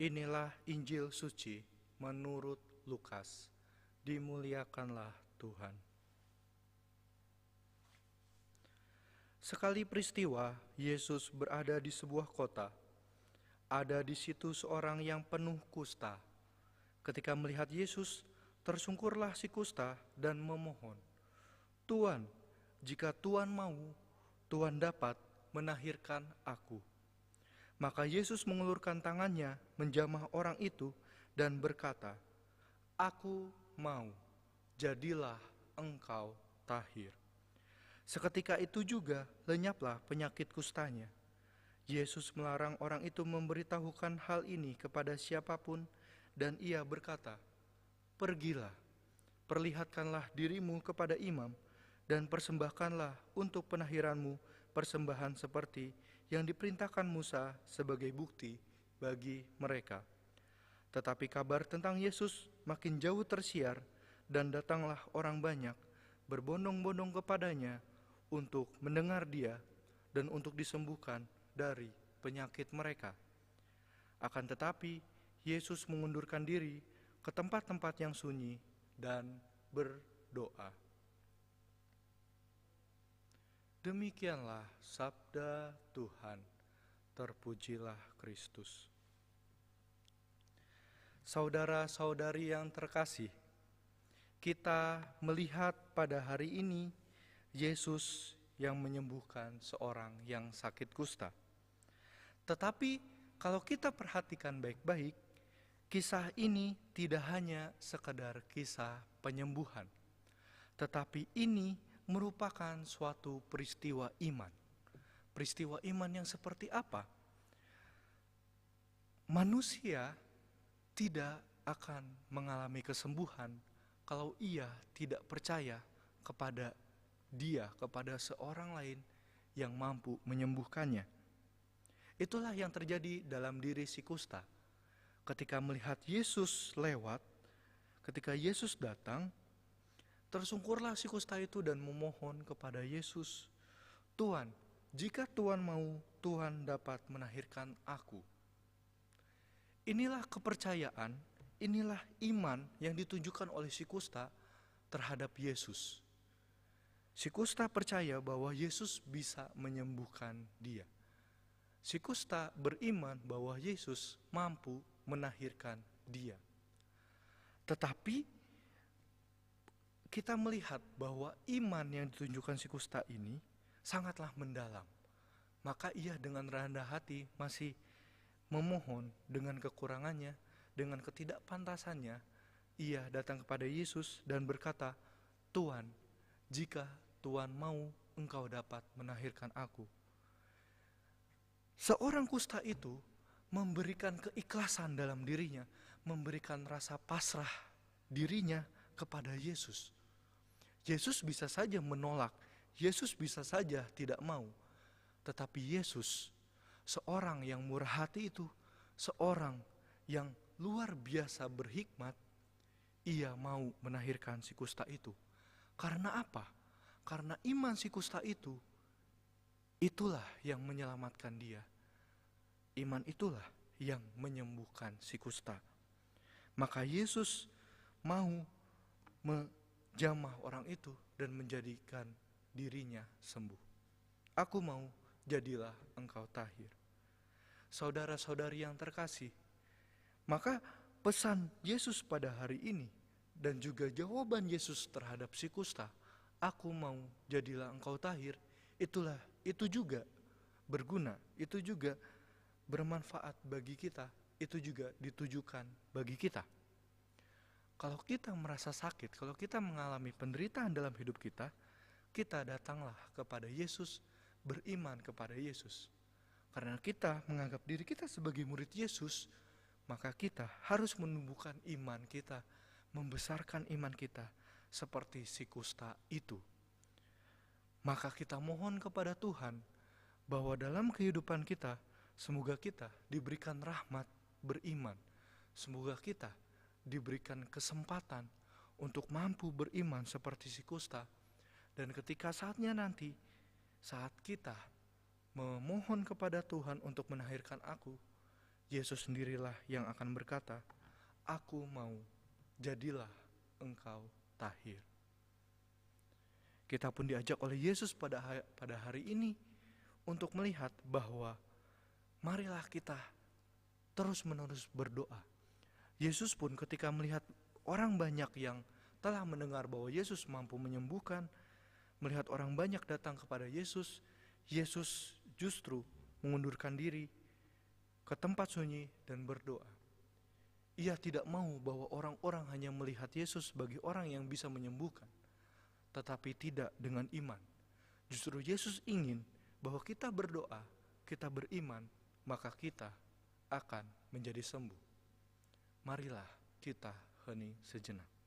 Inilah Injil suci menurut Lukas. Dimuliakanlah Tuhan. Sekali peristiwa, Yesus berada di sebuah kota. Ada di situ seorang yang penuh kusta. Ketika melihat Yesus, tersungkurlah si kusta dan memohon, "Tuan, jika Tuan mau, Tuan dapat menahirkan aku." Maka Yesus mengulurkan tangannya menjamah orang itu dan berkata, "Aku mau, jadilah engkau tahir." Seketika itu juga lenyaplah penyakit kustanya. Yesus melarang orang itu memberitahukan hal ini kepada siapapun, dan ia berkata, "Pergilah, perlihatkanlah dirimu kepada imam, dan persembahkanlah untuk penahiranmu persembahan seperti yang diperintahkan Musa sebagai bukti bagi mereka." Tetapi kabar tentang Yesus makin jauh tersiar, dan datanglah orang banyak berbondong-bondong kepadanya untuk mendengar dia dan untuk disembuhkan dari penyakit mereka. Akan tetapi Yesus mengundurkan diri ke tempat-tempat yang sunyi dan berdoa. Demikianlah sabda Tuhan. Terpujilah Kristus. Saudara-saudari yang terkasih, kita melihat pada hari ini Yesus yang menyembuhkan seorang yang sakit kusta. Tetapi kalau kita perhatikan baik-baik, kisah ini tidak hanya sekadar kisah penyembuhan, tetapi ini merupakan suatu peristiwa iman. Peristiwa iman yang seperti apa? Manusia tidak akan mengalami kesembuhan kalau ia tidak percaya kepada dia, kepada seorang lain yang mampu menyembuhkannya. Itulah yang terjadi dalam diri si kusta. Ketika melihat Yesus lewat, ketika Yesus datang, tersungkurlah si kusta itu dan memohon kepada Yesus, "Tuan, jika Tuan mau, Tuan dapat menahirkan aku." Inilah kepercayaan, inilah iman yang ditunjukkan oleh si kusta terhadap Yesus. Si kusta percaya bahwa Yesus bisa menyembuhkan dia. Si kusta beriman bahwa Yesus mampu menahirkan dia. Tetapi kita melihat bahwa iman yang ditunjukkan si kusta ini sangatlah mendalam. Maka ia dengan rendah hati masih memohon dengan kekurangannya, dengan ketidakpantasannya. Ia datang kepada Yesus dan berkata, "Tuan, jika Tuan mau, engkau dapat menahirkan aku." Seorang kusta itu memberikan keikhlasan dalam dirinya, memberikan rasa pasrah dirinya kepada Yesus. Yesus bisa saja menolak, Yesus bisa saja tidak mau. Tetapi Yesus, seorang yang murah hati itu, seorang yang luar biasa berhikmat, ia mau menahirkan si kusta itu. Karena apa? Karena iman si kusta itu, itulah yang menyelamatkan dia. Iman itulah yang menyembuhkan si kusta. Maka Yesus mau menjamah orang itu dan menjadikan dirinya sembuh. "Aku mau, jadilah engkau tahir." Saudara-saudari yang terkasih, maka pesan Yesus pada hari ini dan juga jawaban Yesus terhadap si kusta, "Aku mau, jadilah engkau tahir," itu juga berguna, itu juga bermanfaat bagi kita, itu juga ditujukan bagi kita. Kalau kita merasa sakit, kalau kita mengalami penderitaan dalam hidup kita, kita datanglah kepada Yesus, beriman kepada Yesus. Karena kita menganggap diri kita sebagai murid Yesus, maka kita harus menumbuhkan iman kita, membesarkan iman kita seperti si kusta itu. Maka kita mohon kepada Tuhan bahwa dalam kehidupan kita, semoga kita diberikan rahmat beriman. Semoga kita diberikan kesempatan untuk mampu beriman seperti si kusta. Dan ketika saatnya nanti, saat kita memohon kepada Tuhan untuk menahirkan aku, Yesus sendirilah yang akan berkata, "Aku mau, jadilah engkau tahir." Kita pun diajak oleh Yesus pada hari ini untuk melihat bahwa marilah kita terus-menerus berdoa. Yesus pun ketika melihat orang banyak yang telah mendengar bahwa Yesus mampu menyembuhkan, melihat orang banyak datang kepada Yesus, Yesus justru mengundurkan diri ke tempat sunyi dan berdoa. Ia tidak mau bahwa orang-orang hanya melihat Yesus sebagai orang yang bisa menyembuhkan, tetapi tidak dengan iman. Justru Yesus ingin bahwa kita berdoa, kita beriman, maka kita akan menjadi sembuh. Marilah kita hening sejenak.